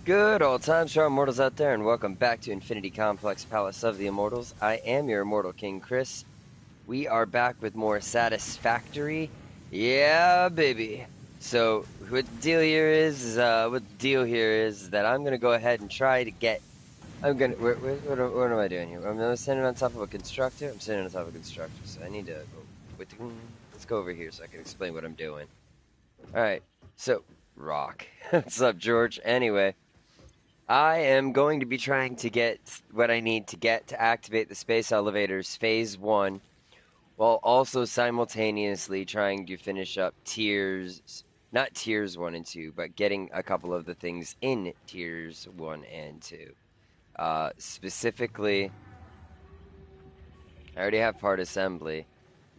Good old times to our immortals out there, and welcome back to Infinity Complex Palace of the Immortals. I am your immortal king, Chris. We are back with more Satisfactory. Yeah, baby. So what the deal here is that I'm gonna go ahead and try to get. I'm gonna. What am I doing here? I'm standing on top of a constructor. I'm standing on top of a constructor, so I need to go with the. Let's go over here so I can explain what I'm doing. All right. So rock. What's up, George? Anyway. I am going to be trying to get what I need to get to activate the space elevators phase 1 while also simultaneously trying to finish up not tiers 1 and 2, but getting a couple of the things in tiers 1 and 2. Specifically, I already have part assembly,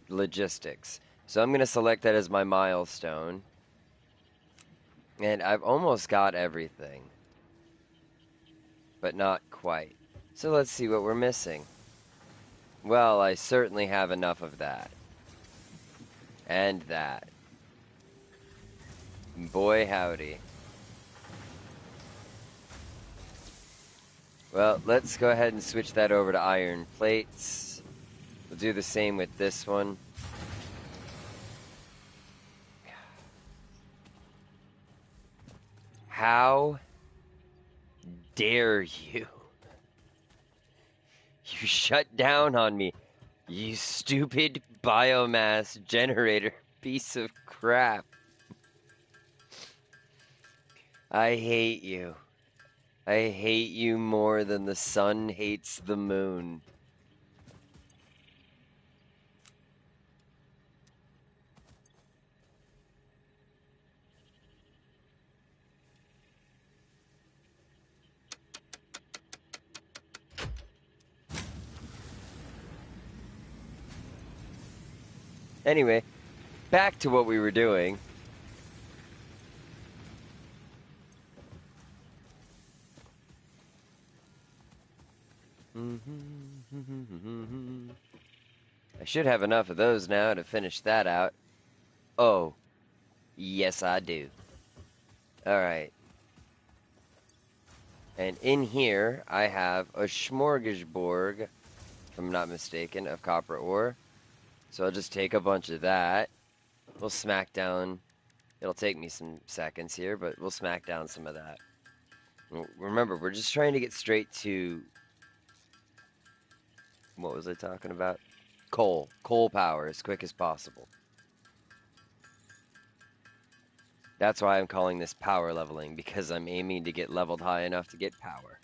logistics. So I'm going to select that as my milestone. And I've almost got everything, but not quite. So let's see what we're missing. Well, I certainly have enough of that. And that. Boy, howdy. Well, let's go ahead and switch that over to iron plates. We'll do the same with this one. How dare you? You shut down on me, you stupid biomass generator piece of crap. I hate you. I hate you more than the sun hates the moon. Anyway, back to what we were doing. I should have enough of those now to finish that out. Oh, yes I do. Alright. And in here, I have a smorgasbord, if I'm not mistaken, of copper ore. So I'll just take a bunch of that. We'll smack down. It'll take me some seconds here, but we'll smack down some of that. Remember, we're just trying to get straight to... What was I talking about? Coal. Coal power as quick as possible. That's why I'm calling this power leveling, because I'm aiming to get leveled high enough to get power.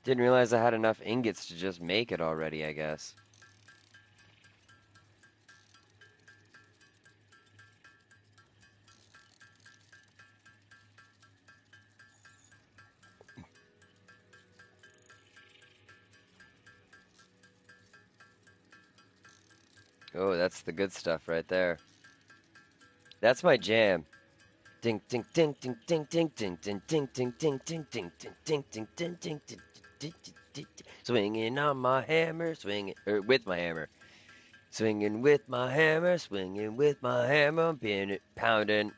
Didn't realize I had enough ingots to just make it already, I guess. Oh, that's the good stuff right there. That's my jam. Ding ding ding ding ding ding ding ding ding ding ding ding ding ding ding ding ding ding ding ding. Swinging on my hammer, swinging with my hammer, swinging with my hammer, swinging with my hammer, pounding,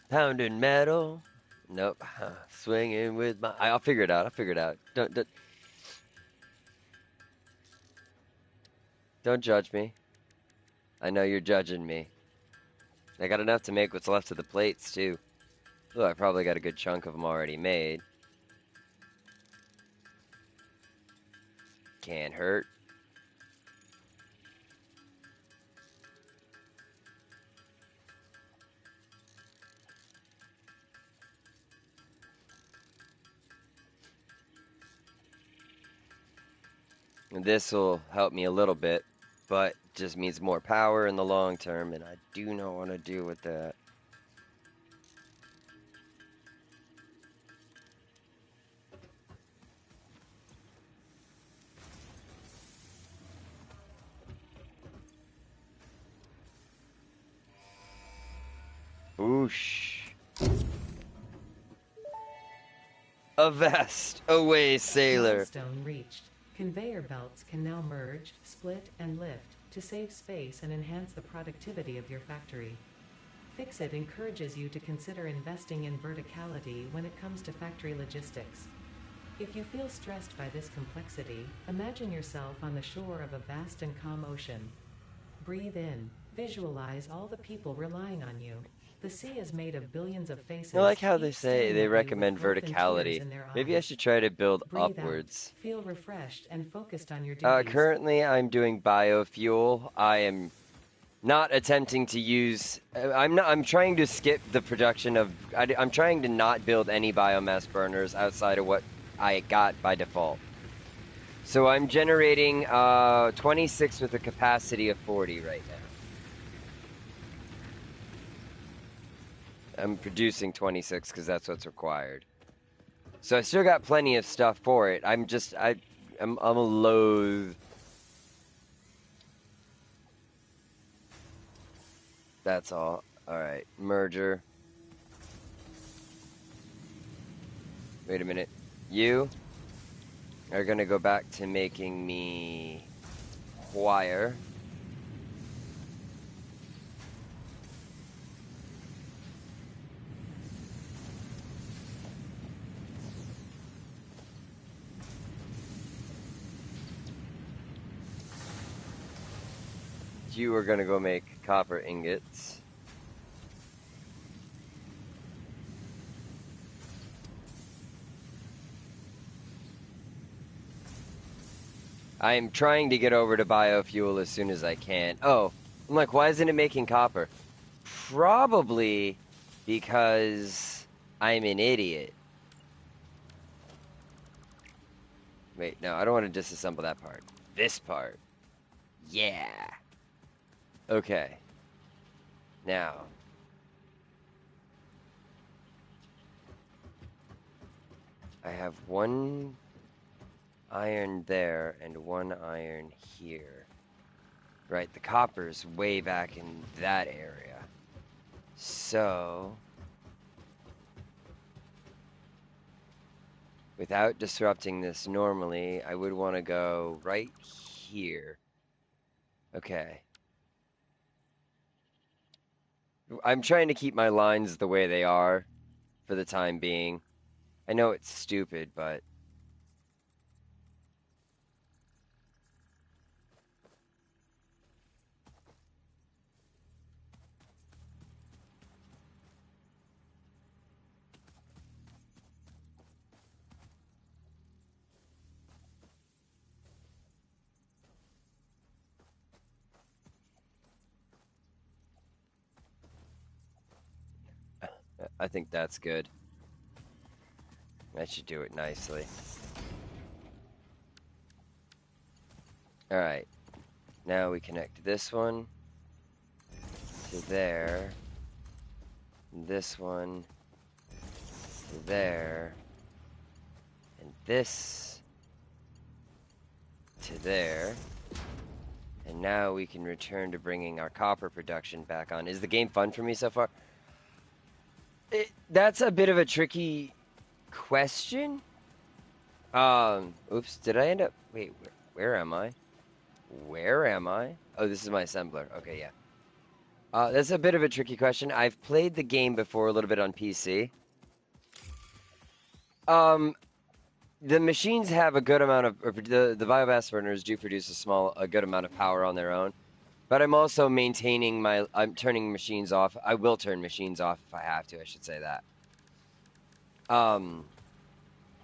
pounding metal. Nope, swinging with my. I'll figure it out. I'll figure it out. Don't judge me. I know you're judging me. I got enough to make what's left of the plates too. Though I probably got a good chunk of them already made. Can't hurt. And this will help me a little bit, but just means more power in the long term, and I do not want to deal with that. Whoosh. Avast, away, sailor. Milestone reached. Conveyor belts can now merge, split, and lift to save space and enhance the productivity of your factory. Fix-It encourages you to consider investing in verticality when it comes to factory logistics. If you feel stressed by this complexity, imagine yourself on the shore of a vast and calm ocean. Breathe in. Visualize all the people relying on you. The sea is made of billions of faces. I like how they each say staring they at you recommend with hope and tears verticality. in their Maybe I eyes. should try to build Breathe out. upwards. Feel refreshed and focused on your duties. Currently, I'm doing biofuel. I am not attempting to use. I'm trying to skip the production of. I'm trying to not build any biomass burners outside of what I got by default. So I'm generating 26 with a capacity of 40 right now. I'm producing 26 because that's what's required. So I still got plenty of stuff for it. I'm a loathe. That's all. All right, merger. Wait a minute. You are gonna go back to making me wire. You are gonna go make copper ingots. I am trying to get over to biofuel as soon as I can. Oh, I'm like, why isn't it making copper? Probably because I'm an idiot. Wait, no, I don't want to disassemble that part. This part. Yeah. Okay. Now. I have one iron there and one iron here. Right, the copper's way back in that area. So, without disrupting this normally, I would want to go right here. Okay. I'm trying to keep my lines the way they are for the time being. I know it's stupid, but I think that's good. I should do it nicely. All right. Now we connect this one to there, this one to there, and this to there. And now we can return to bringing our copper production back on. Is the game fun for me so far? That's a bit of a tricky question. Oops, did I end up... Wait, where am I? Where am I? Oh, this is my assembler. Okay, yeah. That's a bit of a tricky question. I've played the game before a little bit on PC. The machines have a good amount of... the biomass burners do produce a good amount of power on their own. But I'm also maintaining my... I'm turning machines off. I will turn machines off if I have to, I should say that.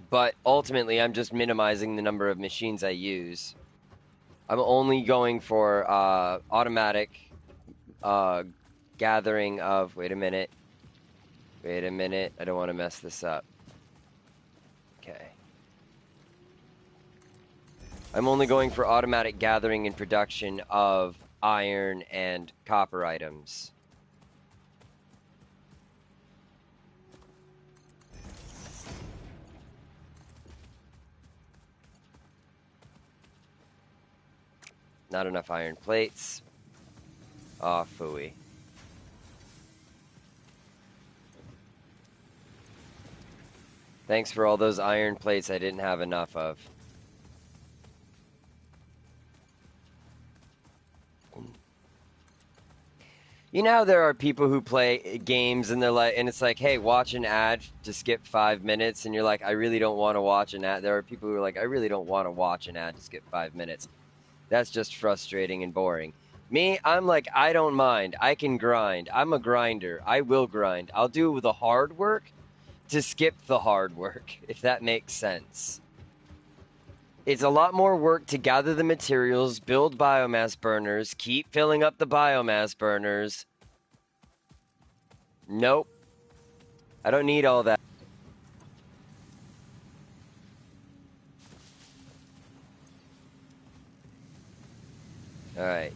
But ultimately, I'm just minimizing the number of machines I use. I'm only going for automatic gathering of... Wait a minute. Wait a minute. I don't want to mess this up. Okay. I'm only going for automatic gathering and production of iron and copper items. Not enough iron plates. Aw, phooey. Thanks for all those iron plates I didn't have enough of. You know how there are people who play games and they're like, and it's like, hey, watch an ad to skip 5 minutes, and you're like, I really don't want to watch an ad. There are people who are like, I really don't want to watch an ad to skip 5 minutes. That's just frustrating and boring. Me, I'm like, I don't mind. I can grind. I'm a grinder. I will grind. I'll do the hard work to skip the hard work, if that makes sense. It's a lot more work to gather the materials, build biomass burners, keep filling up the biomass burners. Nope. I don't need all that. Alright.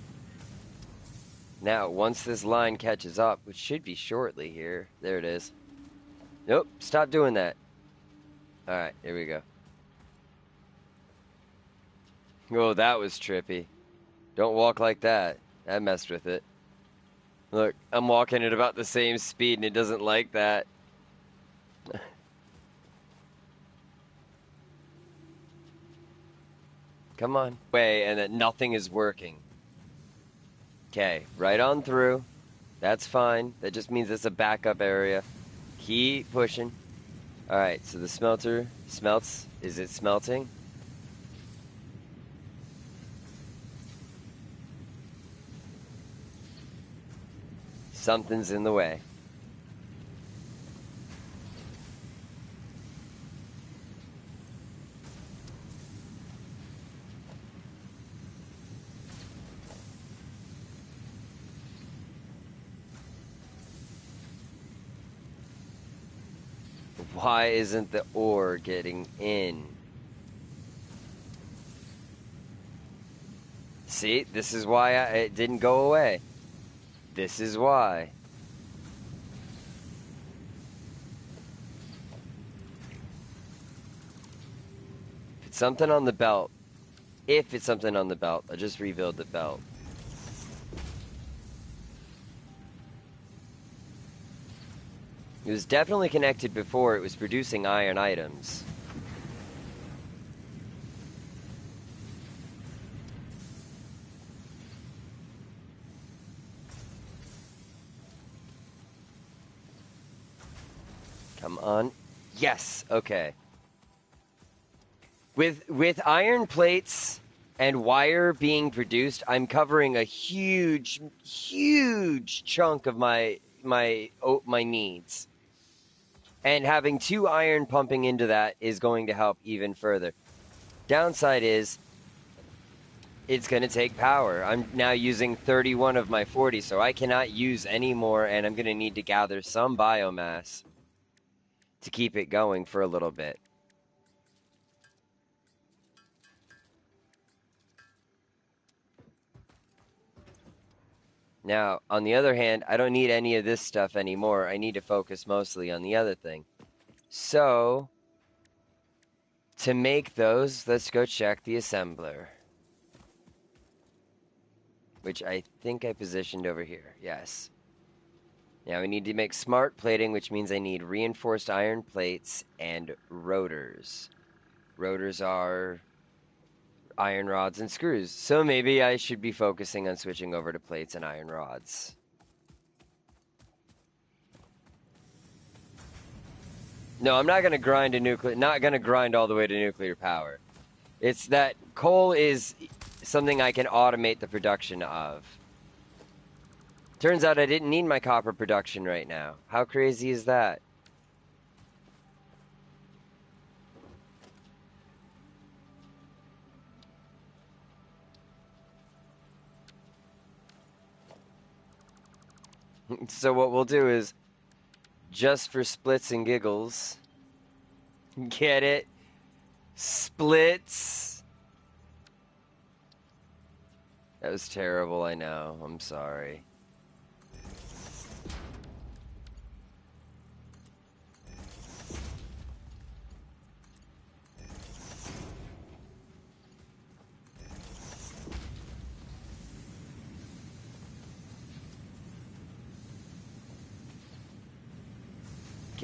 Now, once this line catches up, which should be shortly here. There it is. Nope, stop doing that. Alright, here we go. Oh, that was trippy. Don't walk like that. That messed with it. Look, I'm walking at about the same speed and it doesn't like that. Come on. Way, and that nothing is working. Okay, right on through. That's fine. That just means it's a backup area. Keep pushing. Alright, so the smelter smelts. Is it smelting? Something's in the way. Why isn't the ore getting in? See, this is why it didn't go away. This is why. If it's something on the belt, if it's something on the belt, I'll just rebuild the belt. It was definitely connected before. It was producing iron items. Come on. Yes, okay. With iron plates and wire being produced, I'm covering a huge chunk of my needs. And having 2 iron pumping into that is going to help even further. Downside is it's going to take power. I'm now using 31 of my 40, so I cannot use any more, and I'm going to need to gather some biomass to keep it going for a little bit. Now, on the other hand, I don't need any of this stuff anymore. I need to focus mostly on the other thing. So, to make those, let's go check the assembler. Which I think I positioned over here. Yes. Now we need to make smart plating, which means I need reinforced iron plates and rotors. Rotors are iron rods and screws. So maybe I should be focusing on switching over to plates and iron rods. No, I'm not going to grind not going to grind all the way to nuclear power. It's that coal is something I can automate the production of. Turns out I didn't need my copper production right now. How crazy is that? So what we'll do is, just for splits and giggles, get it? Splits. That was terrible, I know. I'm sorry.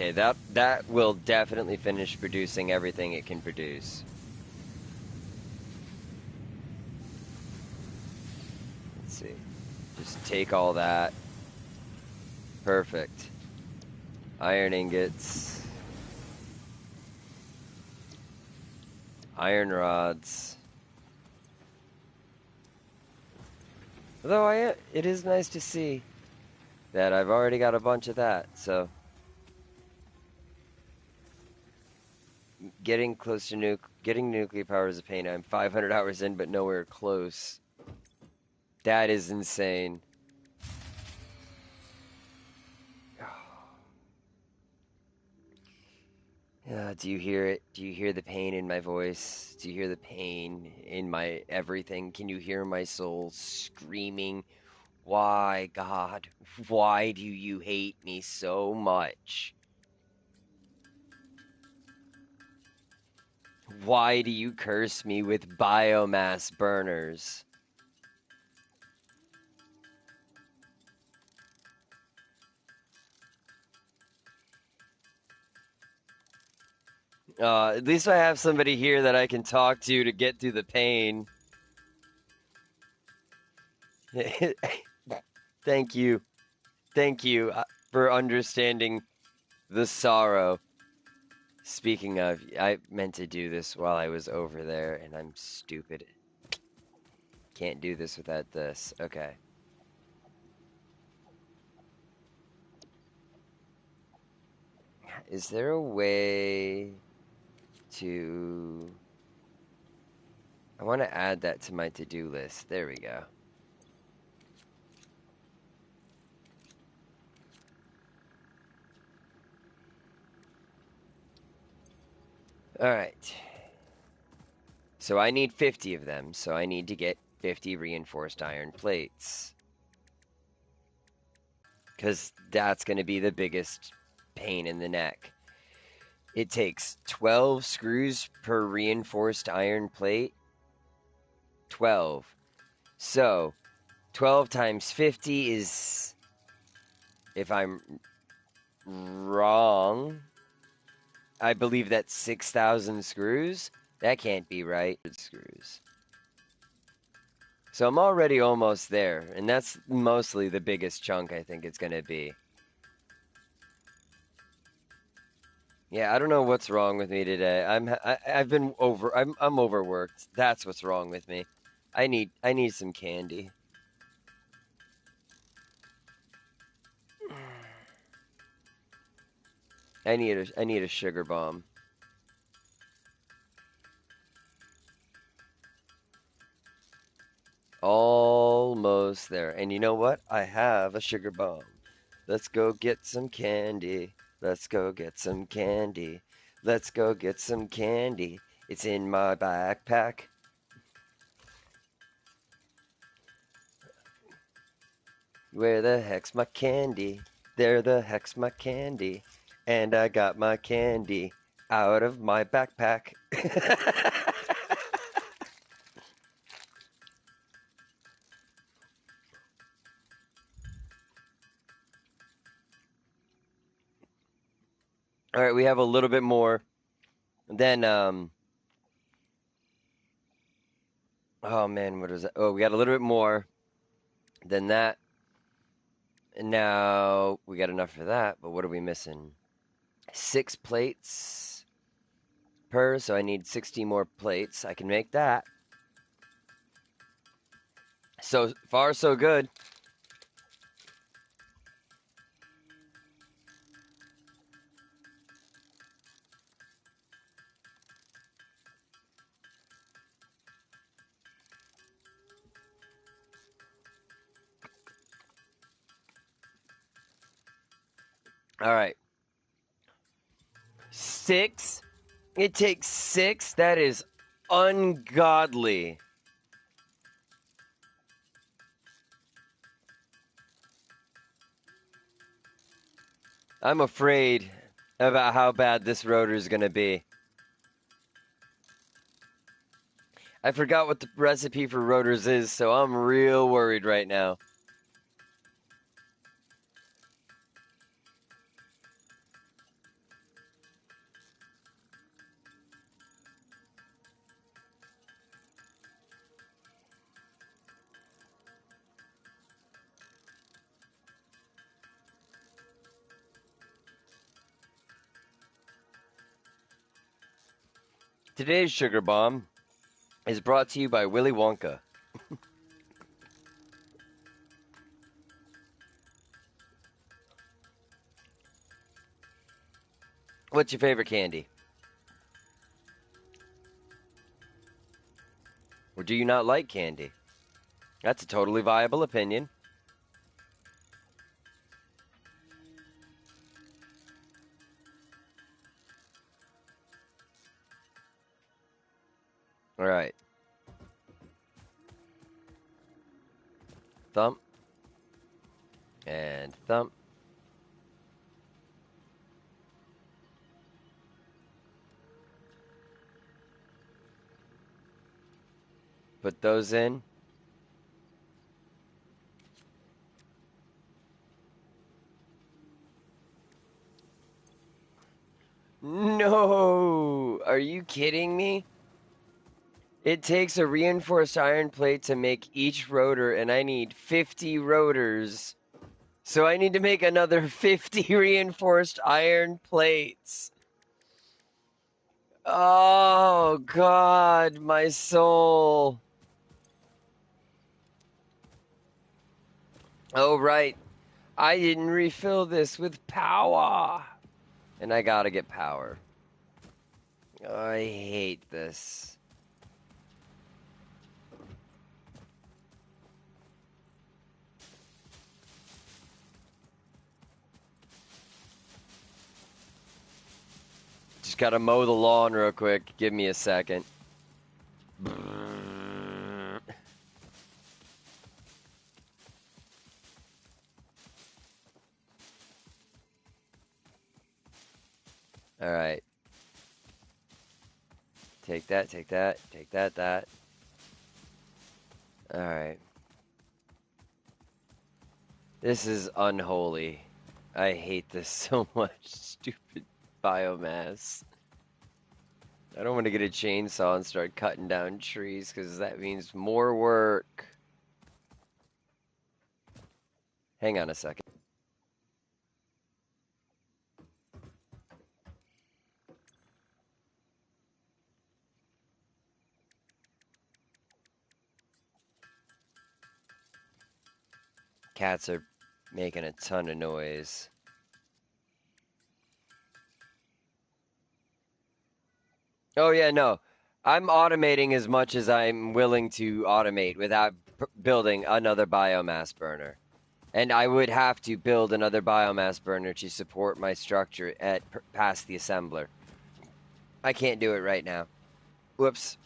Okay, that will definitely finish producing everything it can produce. Let's see. Just take all that. Perfect. Iron ingots. Iron rods. Although it is nice to see that I've already got a bunch of that, so getting close to getting nuclear power is a pain. I'm 500 hours in, but nowhere close. That is insane. Do you hear it? Do you hear the pain in my voice? Do you hear the pain in my everything? Can you hear my soul screaming? Why, God? Why do you hate me so much? Why do you curse me with biomass burners? At least I have somebody here that I can talk to get through the pain. Thank you. Thank you for understanding the sorrow. Speaking of, I meant to do this while I was over there, and I'm stupid. Can't do this without this. Okay. Is there a way to... I want to add that to my to-do list. There we go. All right. So I need 50 of them, so I need to get 50 reinforced iron plates. Because that's going to be the biggest pain in the neck. It takes 12 screws per reinforced iron plate. 12. So 12 times 50 is, if I'm wrong, I believe that's 6,000 screws. That can't be right. Screws. So I'm already almost there, and that's mostly the biggest chunk I think it's going to be. Yeah, I don't know what's wrong with me today. I've been I'm overworked. That's what's wrong with me. I need some candy. I need a sugar bomb. Almost there. And you know what? I have a sugar bomb. Let's go get some candy. Let's go get some candy. Let's go get some candy. It's in my backpack. Where the heck's my candy? There the heck's my candy. And I got my candy out of my backpack. All right, we have a little bit more. Then, oh man, what is that? Oh, we got a little bit more than that. And now we got enough for that, but what are we missing? 6 plates per, so I need 60 more plates. I can make that. So far, so good. All right. 6. It takes 6. That is ungodly. I'm afraid about how bad this rotor is going to be. I forgot what the recipe for rotors is, so I'm real worried right now. Today's Sugar Bomb is brought to you by Willy Wonka. What's your favorite candy? Or do you not like candy? That's a totally viable opinion. All right. Thump. And thump. Put those in. No! Are you kidding me? It takes a reinforced iron plate to make each rotor, and I need 50 rotors. So I need to make another 50 reinforced iron plates. Oh, God, my soul. Oh, right. I didn't refill this with power. And I gotta get power. I hate this. Just gotta mow the lawn real quick. Give me a second. All right. Take that, take that, take that, that. All right. This is unholy. I hate this so much. Stupid biomass. I don't want to get a chainsaw and start cutting down trees because that means more work. Hang on a second. Cats are making a ton of noise. Oh, yeah, no. I'm automating as much as I'm willing to automate without building another biomass burner. And I would have to build another biomass burner to support my structure at past the assembler. I can't do it right now. Whoops.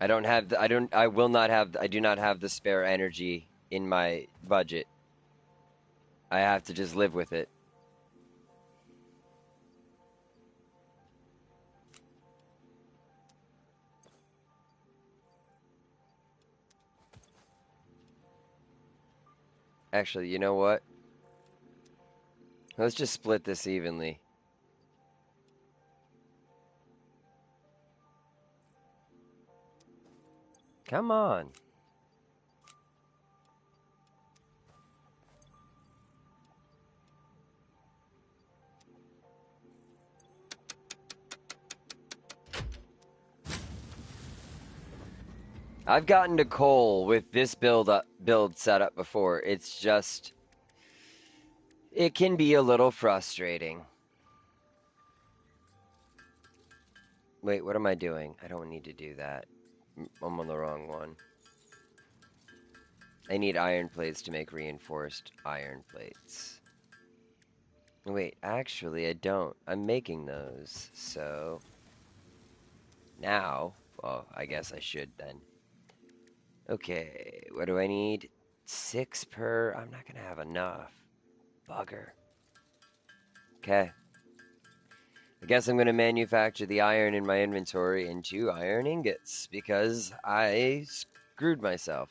I don't have the, I do not have the spare energy in my budget. I have to just live with it. Actually, you know what? Let's just split this evenly. Come on. I've gotten to coal with this build setup before. It's just it can be a little frustrating. Wait, what am I doing? I don't need to do that. I'm on the wrong one. I need iron plates to make reinforced iron plates. Wait, actually, I don't. I'm making those, so now, well, I guess I should then. Okay, what do I need? 6 per. I'm not gonna have enough. Bugger. Okay. I guess I'm gonna manufacture the iron in my inventory into iron ingots because I screwed myself.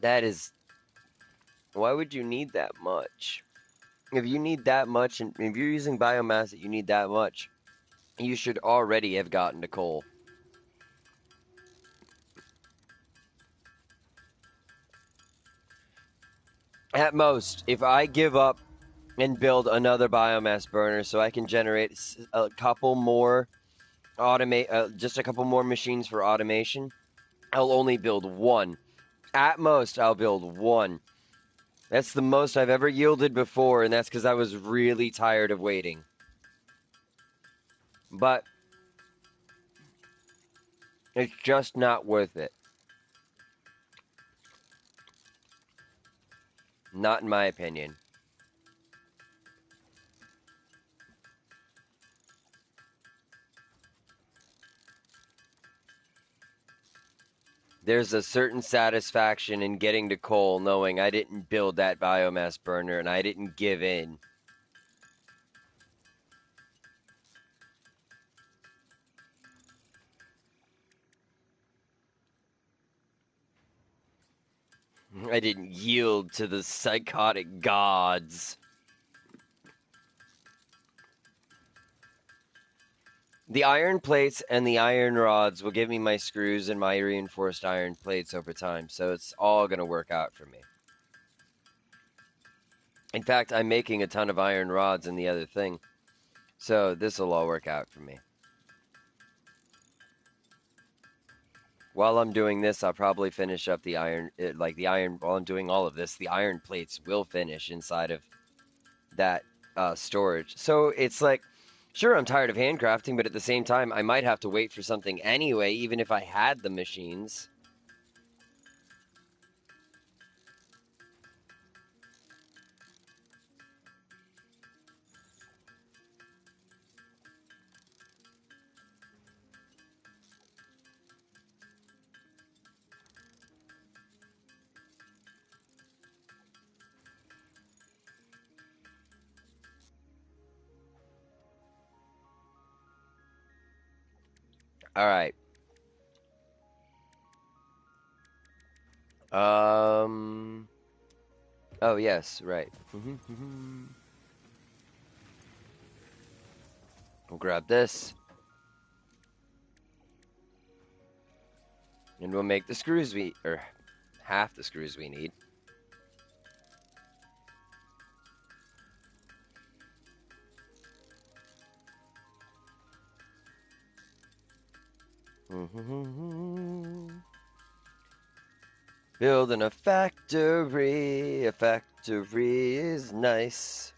That is. Why would you need that much? If you need that much, and if you're using biomass that you need that much, you should already have gotten to coal. At most, if I give up and build another biomass burner so I can generate a couple more just a couple more machines for automation, I'll only build one. At most, I'll build one. That's the most I've ever yielded before, and that's because I was really tired of waiting. But it's just not worth it. Not in my opinion. There's a certain satisfaction in getting to coal knowing I didn't build that biomass burner and I didn't give in. I didn't yield to the psychotic gods. The iron plates and the iron rods will give me my screws and my reinforced iron plates over time, so it's all going to work out for me. In fact, I'm making a ton of iron rods in the other thing, so this will all work out for me. While I'm doing this, I'll probably finish up the iron, while I'm doing all of this, the iron plates will finish inside of that storage. So it's like, sure, I'm tired of handcrafting, but at the same time, I might have to wait for something anyway, even if I had the machines. All right. Oh, yes, right. We'll grab this. And we'll make the screws or half the screws we need. Building a factory is nice.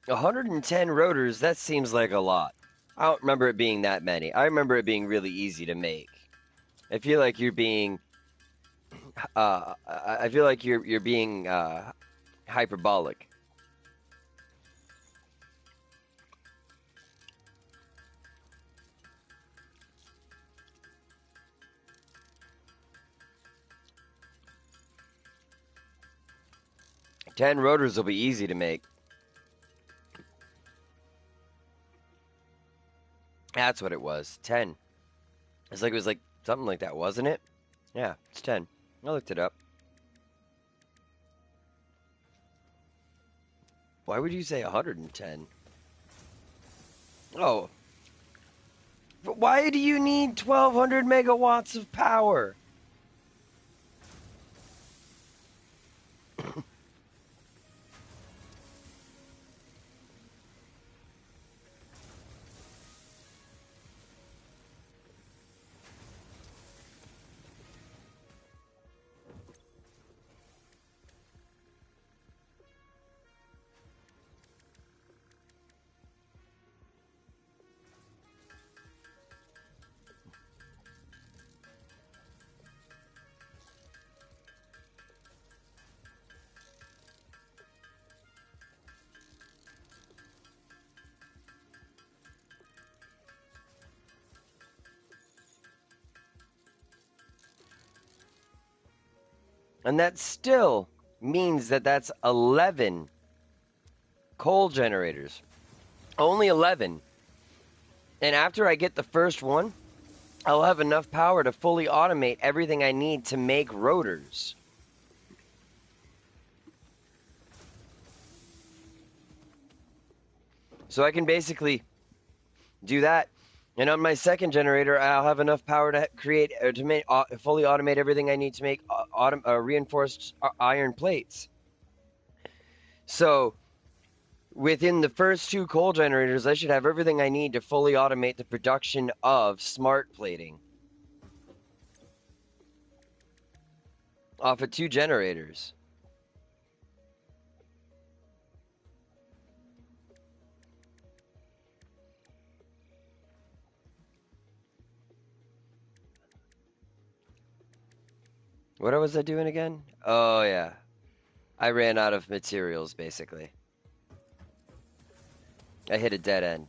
110 rotors, that seems like a lot. I don't remember it being that many. I remember it being really easy to make. I feel like you're being hyperbolic. Ten rotors will be easy to make. That's what it was. 10. It was like something like that, wasn't it? Yeah, it's 10. I looked it up. Why would you say 110? Oh. But why do you need 1200 megawatts of power? And that still means that that's 11 coal generators. Only 11. And after I get the first one, I'll have enough power to fully automate everything I need to make rotors. So I can basically do that. And on my second generator, I'll have enough power to create or to make fully automate everything I need to make reinforced iron plates. So within the first two coal generators, I should have everything I need to fully automate the production of smart plating off of two generators. What was I doing again? Oh, yeah. I ran out of materials, basically. I hit a dead end.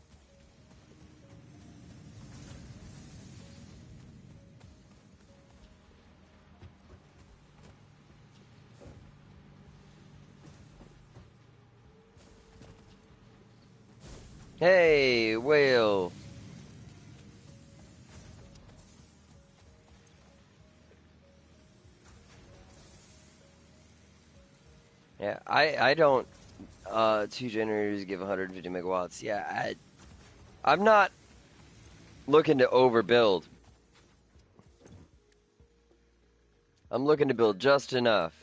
Hey, whale. Yeah, I don't, two generators give 150 megawatts. Yeah, I'm not looking to overbuild. I'm looking to build just enough.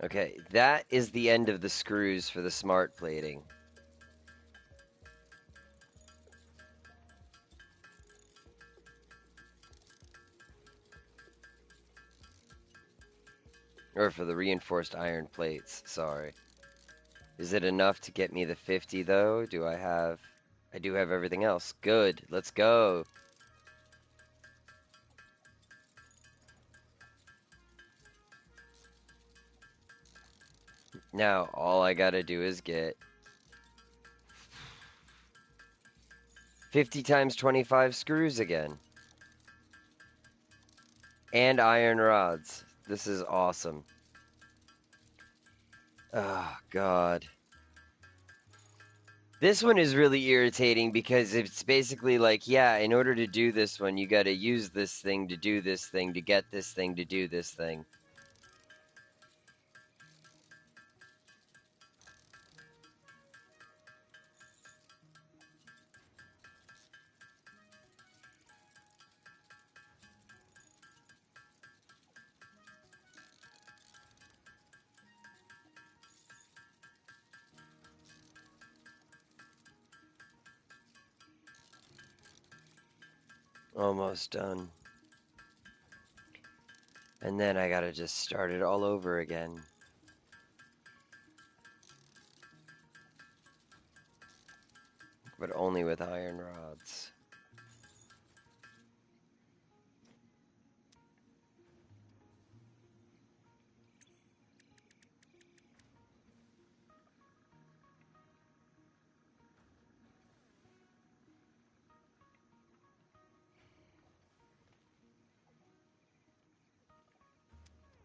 Okay, that is the end of the screws for the smart plating. Or for the reinforced iron plates, sorry. Is it enough to get me the 50 though? I do have everything else. Good, let's go. Now, all I gotta do is get 50 times 25 screws again. And iron rods. This is awesome. Oh, God. This one is really irritating because it's basically like, yeah, in order to do this one, you gotta use this thing to do this thing to get this thing to do this thing. Almost done. And then I gotta just start it all over again. But only with iron rods.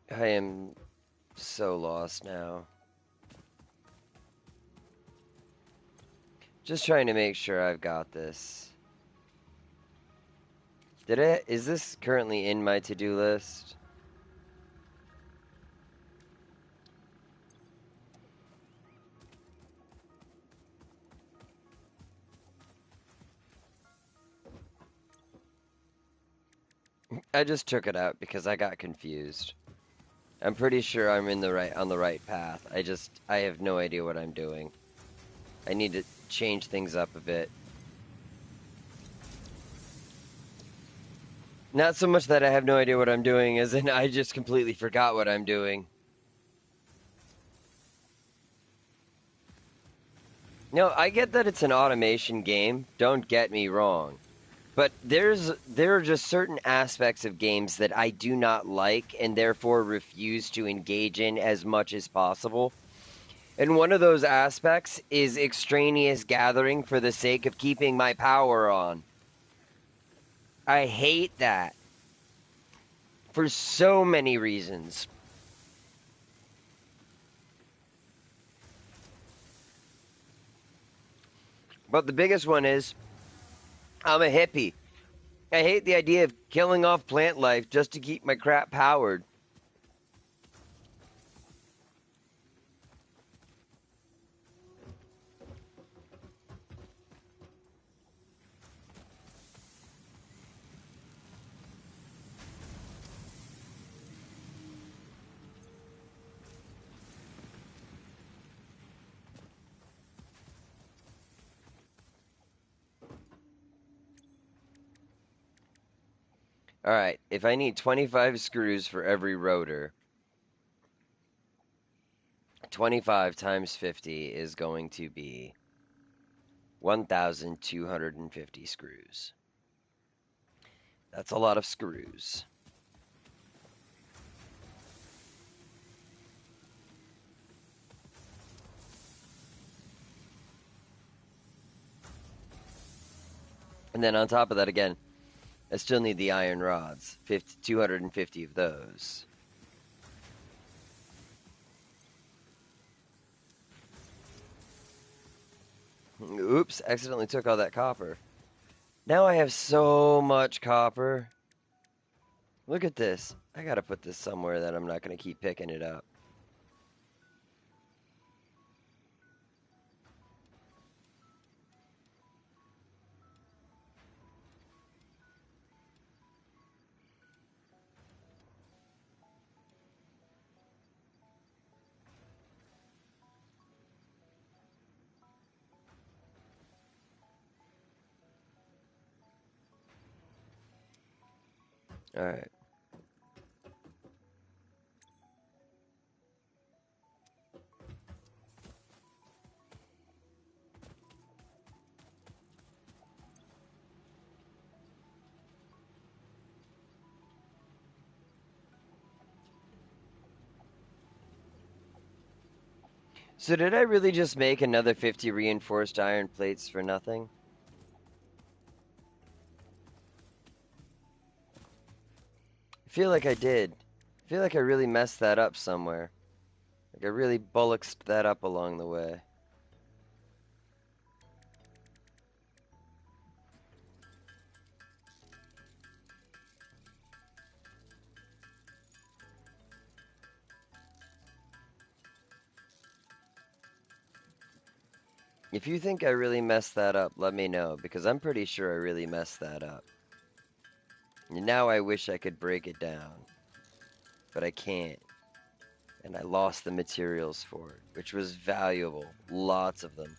I am so lost now. Just trying to make sure I've got this. Is this currently in my to-do list? I just took it out because I got confused. I'm pretty sure I'm on the right path. I have no idea what I'm doing. I need to change things up a bit. Not so much that I have no idea what I'm doing, as in I just completely forgot what I'm doing. No, I get that it's an automation game, don't get me wrong. But there are just certain aspects of games that I do not like and therefore refuse to engage in as much as possible. And one of those aspects is extraneous gathering for the sake of keeping my power on. I hate that for so many reasons. But the biggest one is I'm a hippie. I hate the idea of killing off plant life just to keep my crap powered. All right, if I need 25 screws for every rotor, 25 times 50 is going to be 1,250 screws. That's a lot of screws. And then on top of that, again, I still need the iron rods, 250 of those. Oops, accidentally took all that copper. Now I have so much copper. Look at this. I gotta put this somewhere that I'm not gonna keep picking it up. All right. So did I really just make another 50 reinforced iron plates for nothing? I feel like I did. I feel like I really messed that up somewhere. Like I really bullocksed that up along the way. If you think I really messed that up, let me know, because I'm pretty sure I really messed that up. And now I wish I could break it down, but I can't. And I lost the materials for it, which was valuable. Lots of them.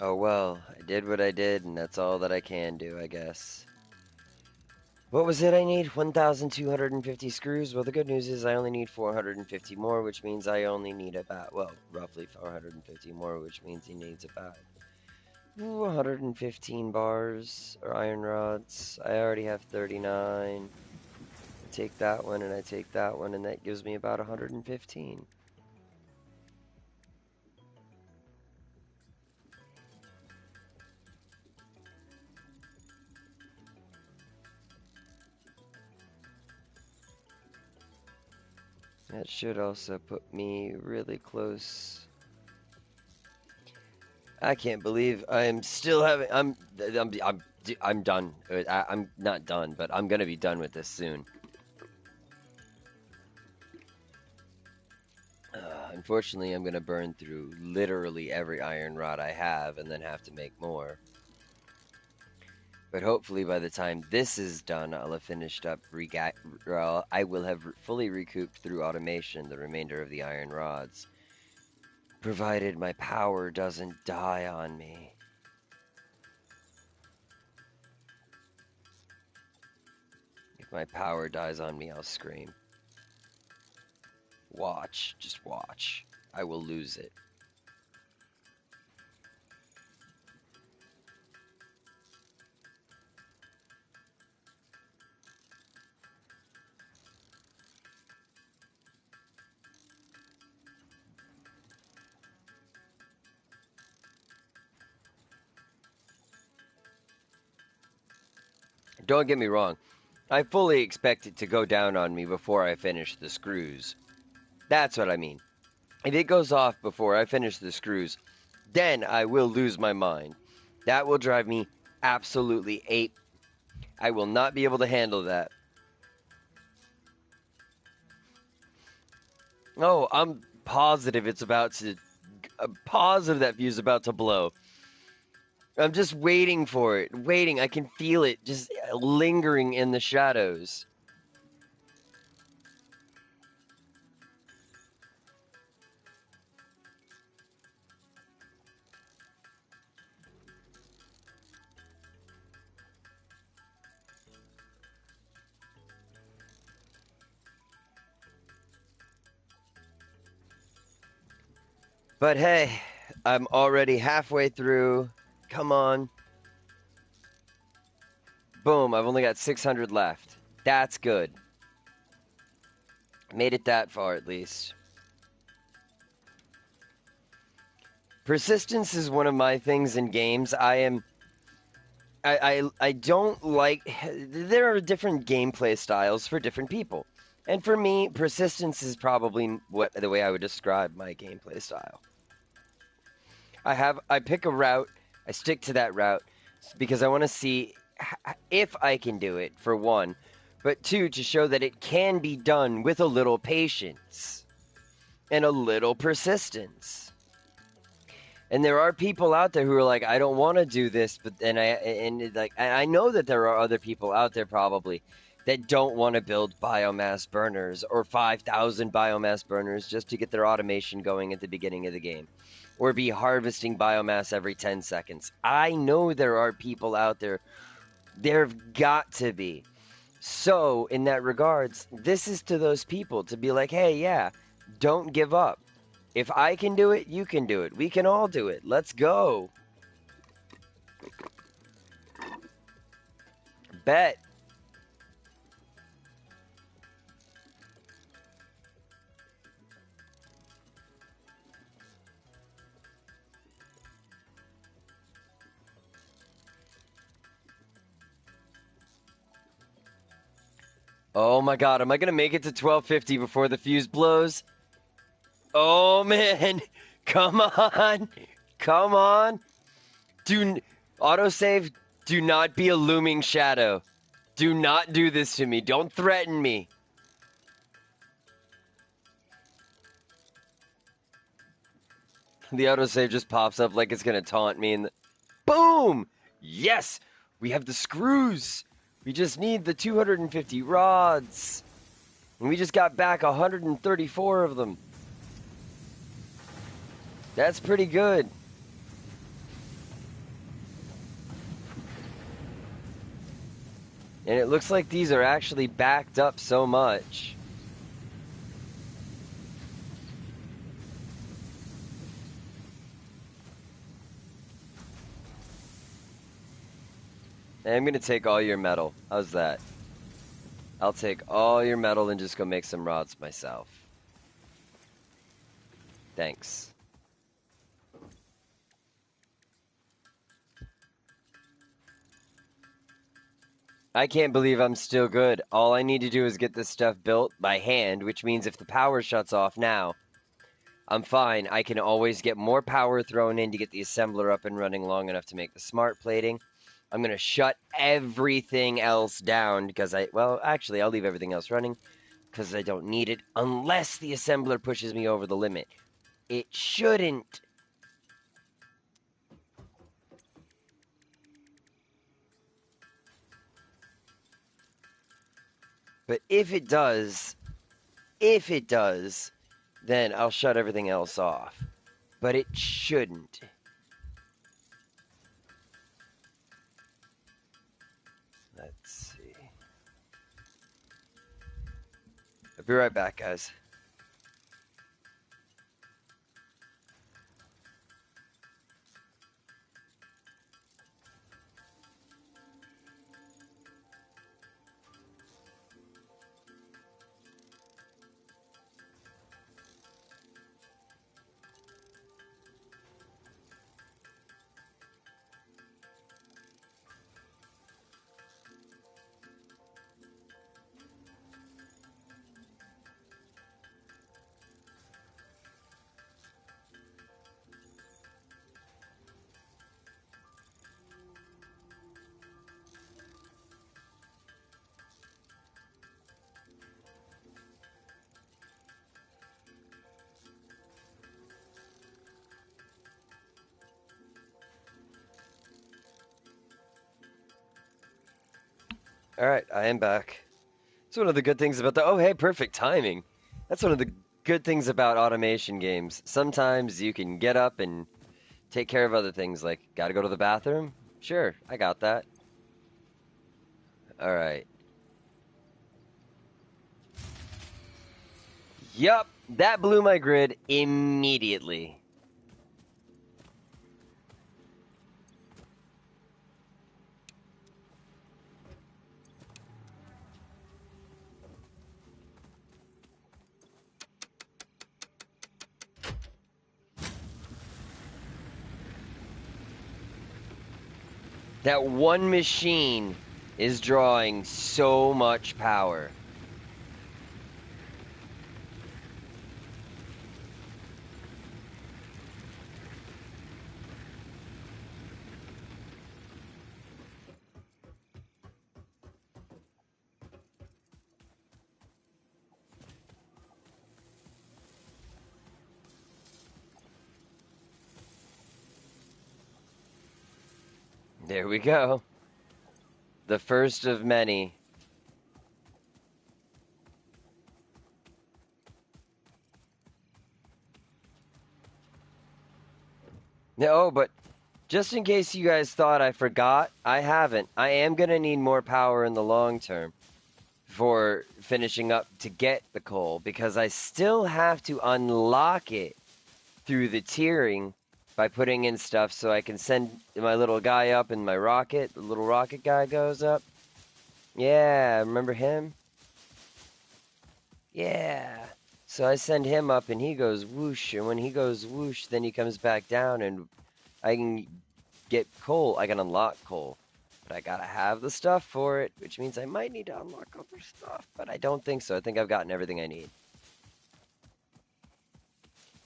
Oh well, I did what I did, and that's all that I can do, I guess. What was it I need? 1,250 screws? Well, the good news is I only need 450 more, which means I only need about, well, roughly 450 more, which means he needs about 115 bars or iron rods. I already have 39. I take that one and I take that one, and that gives me about 115. That should also put me really close. I can't believe I'm still having. I'm done. I'm not done, but I'm gonna be done with this soon. Unfortunately, I'm gonna burn through literally every iron rod I have, and then have to make more. But hopefully, by the time this is done, I'll have finished up. I will have fully recouped through automation the remainder of the iron rods, provided my power doesn't die on me. If my power dies on me, I'll scream. Watch, just watch. I will lose it. Don't get me wrong. I fully expect it to go down on me before I finish the screws. That's what I mean. If it goes off before I finish the screws, then I will lose my mind. That will drive me absolutely ape. I will not be able to handle that. Oh, I'm positive it's about to. I'm positive that fuse's about to blow. I'm just waiting for it. Waiting. I can feel it just lingering in the shadows. But hey, I'm already halfway through. Come on. Boom, I've only got 600 left. That's good. Made it that far at least. Persistence is one of my things in games. I don't like. There are different gameplay styles for different people. And for me, persistence is probably the way I would describe my gameplay style. I pick a route, I stick to that route because I want to see if I can do it, for one, but two, to show that it can be done with a little patience and a little persistence. And there are people out there who are like, I don't want to do this, but then I know that there are other people out there probably that don't want to build biomass burners or 5,000 biomass burners just to get their automation going at the beginning of the game, or be harvesting biomass every 10 seconds. I know there are people out there. There've got to be. So, in that regards, this is to those people to be like, hey, yeah, don't give up. If I can do it, you can do it. We can all do it. Let's go. Bet. Oh my god, am I gonna make it to 1250 before the fuse blows? Oh man, come on, come on. Autosave, do not be a looming shadow. Do not do this to me. Don't threaten me. The autosave just pops up like it's gonna taunt me and boom! Yes! We have the screws! We just need the 250 rods. And we just got back 134 of them. That's pretty good. And it looks like these are actually backed up so much. And I'm going to take all your metal. How's that? I'll take all your metal and just go make some rods myself. Thanks. I can't believe I'm still good. All I need to do is get this stuff built by hand, which means if the power shuts off now, I'm fine. I can always get more power thrown in to get the assembler up and running long enough to make the smart plating. I'm going to shut everything else down because actually, I'll leave everything else running because I don't need it unless the assembler pushes me over the limit. It shouldn't. But if it does, then I'll shut everything else off. But it shouldn't. Let's see. I'll be right back, guys. All right, I am back. It's one of the good things about the. Oh, hey, perfect timing. That's one of the good things about automation games. Sometimes you can get up and take care of other things, like gotta go to the bathroom. Sure, I got that. All right. Yup, that blew my grid immediately. That one machine is drawing so much power. There we go. The first of many. No, but just in case you guys thought I forgot, I haven't. I am going to need more power in the long term for finishing up to get the coal because I still have to unlock it through the tiering by putting in stuff so I can send my little guy up in my rocket. The little rocket guy goes up. Yeah, remember him? Yeah. So I send him up and he goes whoosh, and when he goes whoosh, then he comes back down and I can get coal. I can unlock coal. But I gotta have the stuff for it, which means I might need to unlock other stuff, but I don't think so. I think I've gotten everything I need.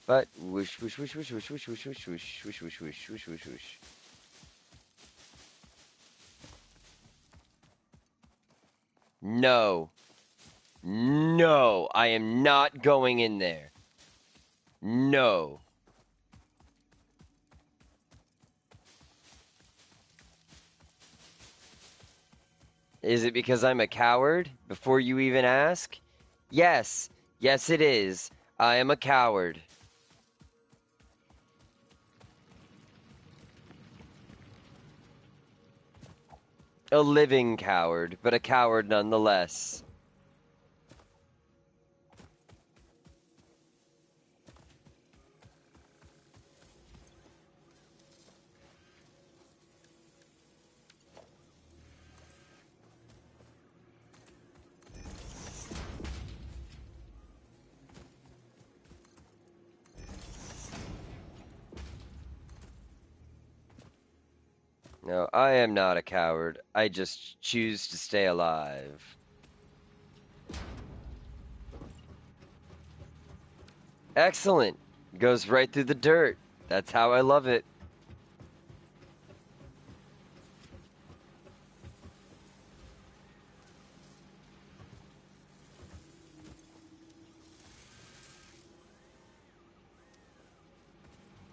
But whoosh, whoosh, whoosh, whoosh, whoosh, whoosh, whoosh, whoosh, whoosh, whoosh, whoosh, whoosh, whoosh, whoosh, whoosh. No. No, I am not going in there. No. Is it because I'm a coward? Before you even ask? Yes. Yes, it is. I am a coward. A living coward, but a coward nonetheless. No, I am not a coward. I just choose to stay alive. Excellent. Goes right through the dirt. That's how I love it.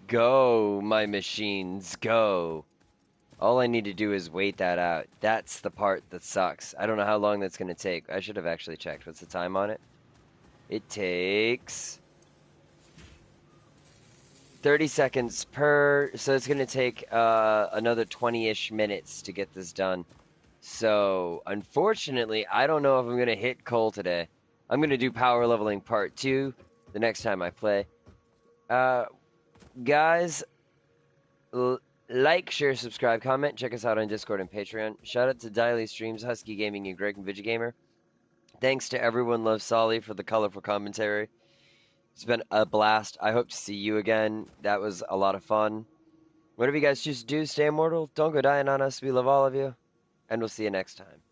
Go, my machines, go. All I need to do is wait that out. That's the part that sucks. I don't know how long that's going to take. I should have actually checked. What's the time on it? It takes 30 seconds per, so it's going to take another 20-ish minutes to get this done. So, unfortunately, I don't know if I'm going to hit coal today. I'm going to do power leveling part 2 the next time I play. Guys, like, share, subscribe, comment. Check us out on Discord and Patreon. Shout out to Daily Streams, Husky Gaming, and Greg and Vigigamer. Thanks to everyone Loves Solly for the colorful commentary. It's been a blast. I hope to see you again. That was a lot of fun. Whatever you guys choose to do, stay immortal. Don't go dying on us. We love all of you. And we'll see you next time.